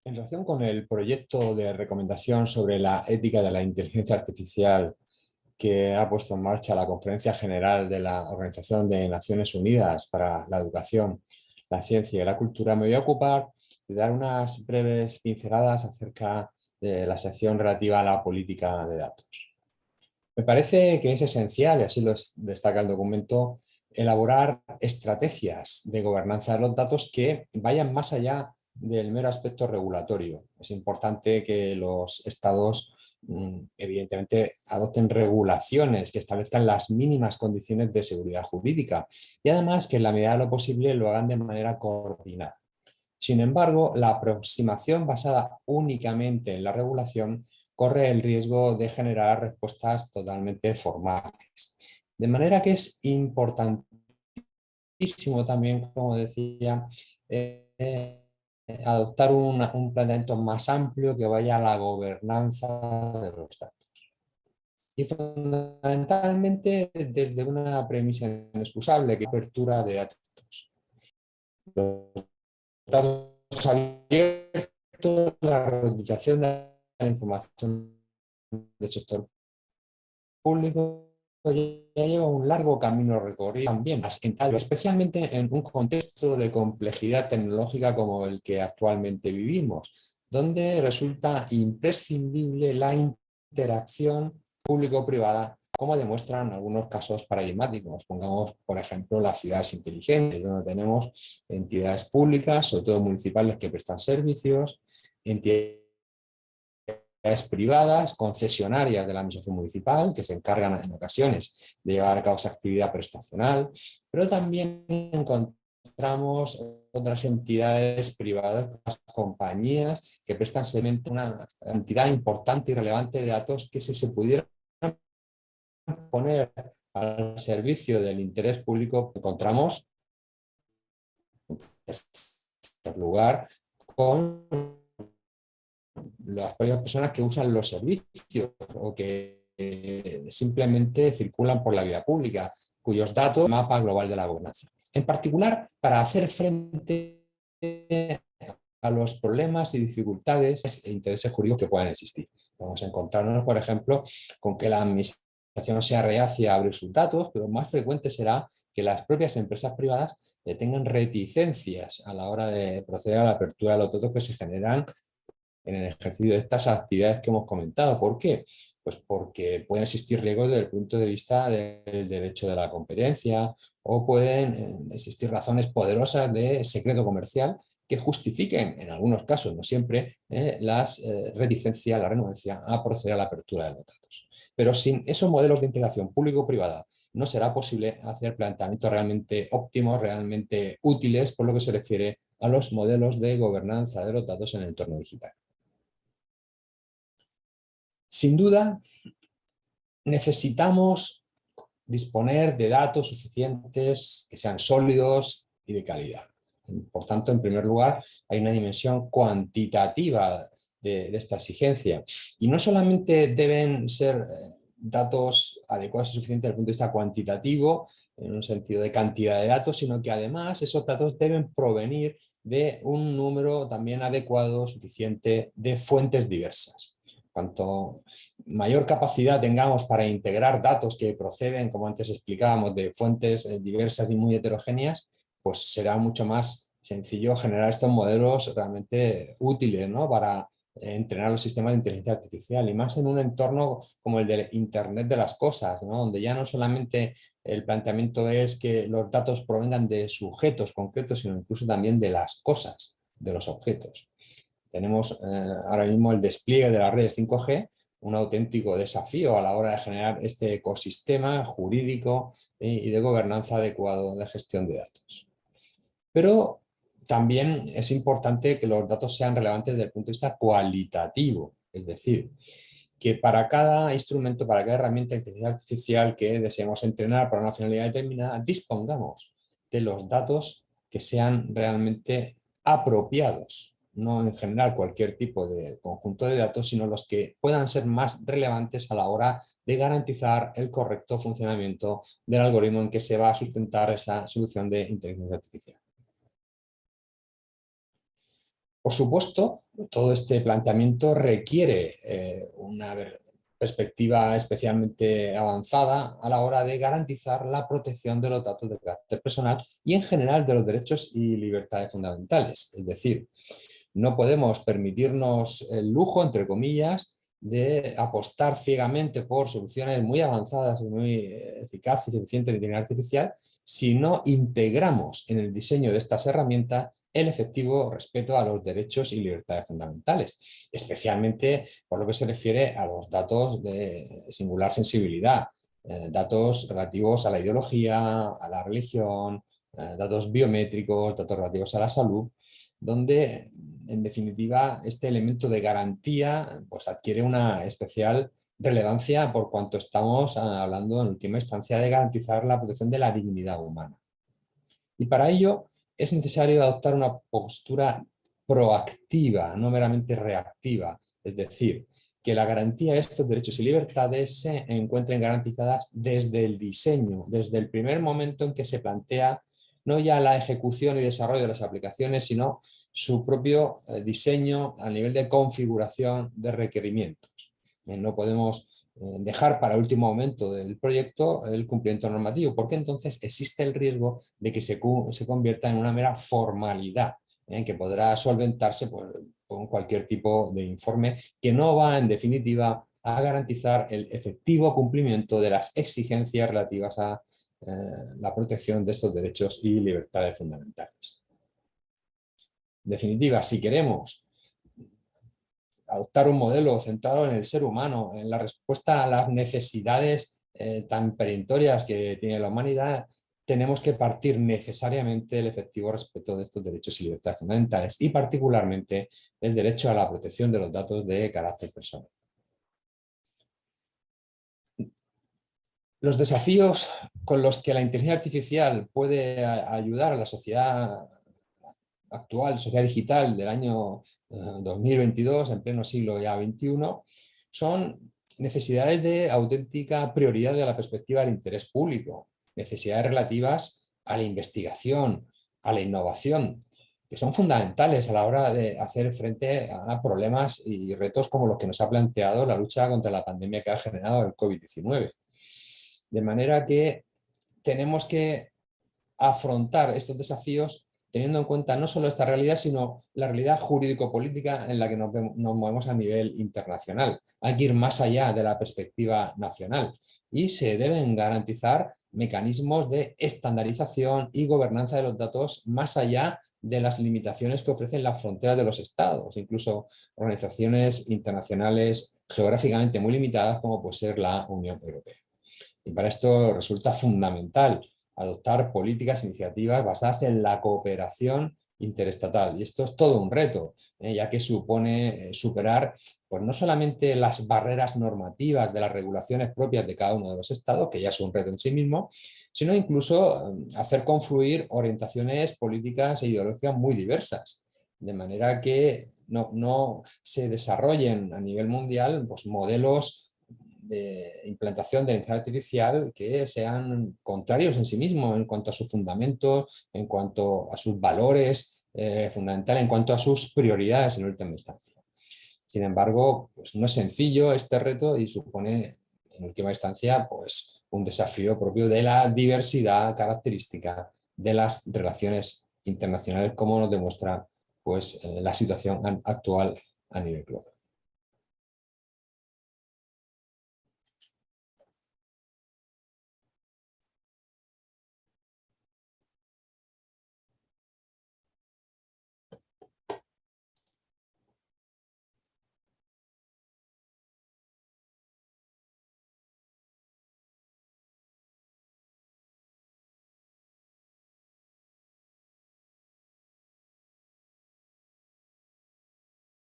En relación con el proyecto de recomendación sobre la ética de la inteligencia artificial que ha puesto en marcha la Conferencia General de la Organización de Naciones Unidas para la Educación, la Ciencia y la Cultura, me voy a ocupar de dar unas breves pinceladas acerca de la sección relativa a la política de datos. Me parece que es esencial, y así lo destaca el documento, elaborar estrategias de gobernanza de los datos que vayan más allá del mero aspecto regulatorio. Es importante que los estados, evidentemente, adopten regulaciones que establezcan las mínimas condiciones de seguridad jurídica y además que en la medida de lo posible lo hagan de manera coordinada. Sin embargo, la aproximación basada únicamente en la regulación corre el riesgo de generar respuestas totalmente formales. De manera que es importantísimo también, como decía, adoptar un planteamiento más amplio que vaya a la gobernanza de los datos. Y fundamentalmente desde una premisa inexcusable, que es la apertura de datos. Los datos abiertos, la reutilización de la información del sector público ya lleva un largo camino recorrido también, especialmente en un contexto de complejidad tecnológica como el que actualmente vivimos, donde resulta imprescindible la interacción público-privada, como demuestran algunos casos paradigmáticos. Pongamos, por ejemplo, las ciudades inteligentes, donde tenemos entidades públicas, sobre todo municipales, que prestan servicios, entidades privadas, concesionarias de la administración municipal, que se encargan en ocasiones de llevar a cabo esa actividad prestacional, pero también encontramos otras entidades privadas, compañías que prestan una cantidad importante y relevante de datos que si se pudieran poner al servicio del interés público, encontramos en tercer lugar con las propias personas que usan los servicios o que simplemente circulan por la vía pública, cuyos datos mapa global de la gobernanza. En particular, para hacer frente a los problemas y dificultades e intereses jurídicos que puedan existir. Vamos a encontrarnos, por ejemplo, con que la administración sea reacia a abrir sus datos, pero más frecuente será que las propias empresas privadas tengan reticencias a la hora de proceder a la apertura de los datos que se generan en el ejercicio de estas actividades que hemos comentado. ¿Por qué? Pues porque pueden existir riesgos desde el punto de vista del derecho de la competencia o pueden existir razones poderosas de secreto comercial que justifiquen, en algunos casos, no siempre, las reticencias, la renuencia a proceder a la apertura de los datos. Pero sin esos modelos de integración público-privada no será posible hacer planteamientos realmente óptimos, realmente útiles por lo que se refiere a los modelos de gobernanza de los datos en el entorno digital. Sin duda, necesitamos disponer de datos suficientes que sean sólidos y de calidad. Por tanto, en primer lugar, hay una dimensión cuantitativa de esta exigencia. Y no solamente deben ser datos adecuados y suficientes desde el punto de vista cuantitativo, en un sentido de cantidad de datos, sino que además esos datos deben provenir de un número también adecuado, suficiente, de fuentes diversas. Cuanto mayor capacidad tengamos para integrar datos que proceden, como antes explicábamos, de fuentes diversas y muy heterogéneas, pues será mucho más sencillo generar estos modelos realmente útiles, ¿no?, para entrenar los sistemas de inteligencia artificial, y más en un entorno como el del Internet de las cosas, ¿no?, donde ya no solamente el planteamiento es que los datos provengan de sujetos concretos, sino incluso también de las cosas, de los objetos. Tenemos ahora mismo el despliegue de las redes 5G, un auténtico desafío a la hora de generar este ecosistema jurídico y de gobernanza adecuado de gestión de datos. Pero también es importante que los datos sean relevantes desde el punto de vista cualitativo, es decir, que para cada instrumento, para cada herramienta de inteligencia artificial que deseemos entrenar para una finalidad determinada, dispongamos de los datos que sean realmente apropiados, no en general cualquier tipo de conjunto de datos, sino los que puedan ser más relevantes a la hora de garantizar el correcto funcionamiento del algoritmo en que se va a sustentar esa solución de inteligencia artificial. Por supuesto, todo este planteamiento requiere una perspectiva especialmente avanzada a la hora de garantizar la protección de los datos de carácter personal y en general de los derechos y libertades fundamentales. Es decir, no podemos permitirnos el lujo, entre comillas, de apostar ciegamente por soluciones muy avanzadas y muy eficaces y eficientes de inteligencia artificial si no integramos en el diseño de estas herramientas el efectivo respeto a los derechos y libertades fundamentales, especialmente por lo que se refiere a los datos de singular sensibilidad, datos relativos a la ideología, a la religión, datos biométricos, datos relativos a la salud, donde en definitiva este elemento de garantía pues, adquiere una especial relevancia por cuanto estamos hablando en última instancia de garantizar la protección de la dignidad humana. Y para ello es necesario adoptar una postura proactiva, no meramente reactiva, es decir, que la garantía de estos derechos y libertades se encuentren garantizadas desde el diseño, desde el primer momento en que se plantea no ya la ejecución y desarrollo de las aplicaciones, sino su propio diseño a nivel de configuración de requerimientos. No podemos dejar para el último momento del proyecto el cumplimiento normativo, porque entonces existe el riesgo de que se convierta en una mera formalidad, que podrá solventarse por cualquier tipo de informe que no va en definitiva a garantizar el efectivo cumplimiento de las exigencias relativas a la protección de estos derechos y libertades fundamentales. En definitiva, si queremos adoptar un modelo centrado en el ser humano, en la respuesta a las necesidades tan perentorias que tiene la humanidad, tenemos que partir necesariamente del efectivo respeto de estos derechos y libertades fundamentales y particularmente el derecho a la protección de los datos de carácter personal. Los desafíos con los que la inteligencia artificial puede ayudar a la sociedad actual, sociedad digital del año 2022, en pleno siglo ya XXI, son necesidades de auténtica prioridad de la perspectiva del interés público, necesidades relativas a la investigación, a la innovación, que son fundamentales a la hora de hacer frente a problemas y retos como los que nos ha planteado la lucha contra la pandemia que ha generado el COVID-19. De manera que tenemos que afrontar estos desafíos teniendo en cuenta no solo esta realidad, sino la realidad jurídico-política en la que nos movemos a nivel internacional. Hay que ir más allá de la perspectiva nacional y se deben garantizar mecanismos de estandarización y gobernanza de los datos más allá de las limitaciones que ofrecen las fronteras de los estados, incluso organizaciones internacionales geográficamente muy limitadas como puede ser la Unión Europea. Y para esto resulta fundamental adoptar políticas e iniciativas basadas en la cooperación interestatal. Y esto es todo un reto, ya que supone superar pues, no solamente las barreras normativas de las regulaciones propias de cada uno de los estados, que ya es un reto en sí mismo, sino incluso hacer confluir orientaciones políticas e ideológicas muy diversas, de manera que no se desarrollen a nivel mundial pues, modelos de implantación de la inteligencia artificial que sean contrarios en sí mismos en cuanto a sus fundamentos, en cuanto a sus valores fundamentales, en cuanto a sus prioridades en última instancia. Sin embargo, pues no es sencillo este reto y supone en última instancia pues, un desafío propio de la diversidad característica de las relaciones internacionales, como nos demuestra pues, la situación actual a nivel global.